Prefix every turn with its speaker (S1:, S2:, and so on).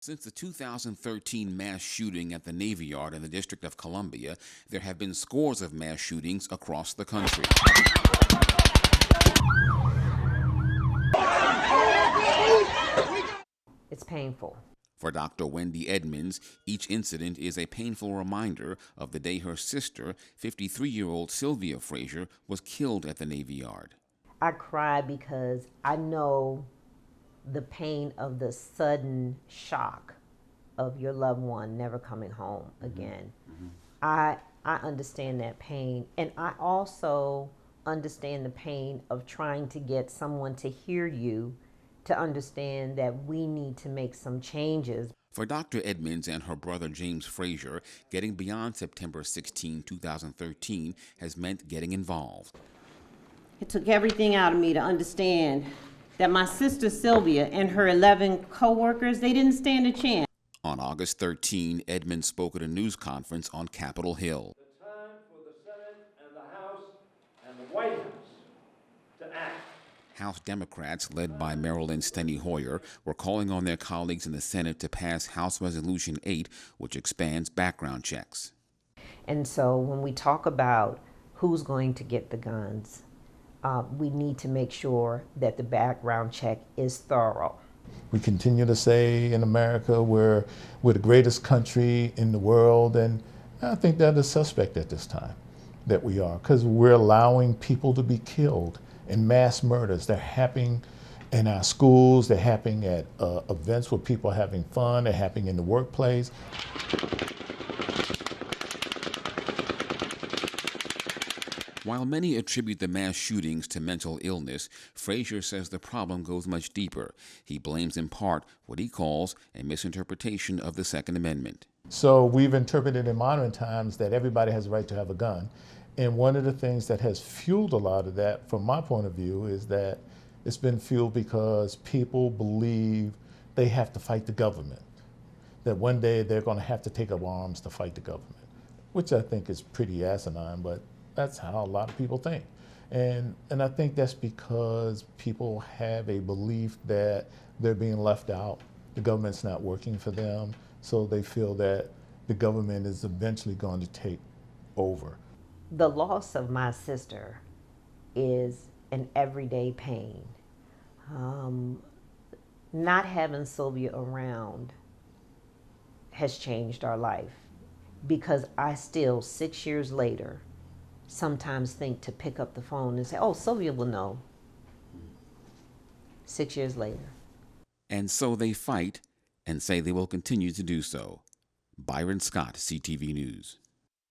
S1: Since the 2013 mass shooting at the Navy Yard in the District of Columbia, there have been scores of mass shootings across the country.
S2: It's painful.
S1: For Dr. Wendy Edmonds, each incident is a painful reminder of the day her sister, 53-year-old Sylvia Frazier, was killed at the Navy Yard.
S2: I cry because I know the pain of the sudden shock of your loved one never coming home again. I understand that pain, and I also understand the pain of trying to get someone to hear you, to understand that we need to make some changes.
S1: For Dr. Edmonds and her brother James Frazier, getting beyond September 16, 2013 has meant getting involved.
S3: It took everything out of me to understand that my sister Sylvia and her 11 co-workers, they didn't stand a chance.
S1: On August 13, Edmonds spoke at a news conference on Capitol Hill.
S4: The time for the Senate and the House and the White House to act.
S1: House Democrats, led by Marilyn Steny Hoyer, were calling on their colleagues in the Senate to pass House Resolution 8, which expands background checks.
S2: And so when we talk about who's going to get the guns, we need to make sure that the background check is thorough.
S5: We continue to say in America we're the greatest country in the world, and I think that is suspect at this time that we are, because we're allowing people to be killed in mass murders. They're happening in our schools, they're happening at events where people are having fun, they're happening in the workplace.
S1: While many attribute the mass shootings to mental illness, Frazier says the problem goes much deeper. He blames in part what he calls a misinterpretation of the Second Amendment.
S5: So we've interpreted in modern times that everybody has a right to have a gun. And one of the things that has fueled a lot of that, from my point of view, is that it's been fueled because people believe they have to fight the government, that one day they're going to have to take up arms to fight the government, which I think is pretty asinine, but that's how a lot of people think. And I think that's because people have a belief that they're being left out, the government's not working for them, so they feel that the government is eventually going to take over.
S2: The loss of my sister is an everyday pain. Not having Sylvia around has changed our life, because I still, 6 years later, sometimes think to pick up the phone and say, oh, Sylvia will know. 6 years later.
S1: And so they fight and say they will continue to do so. Byron Scott, CTV News.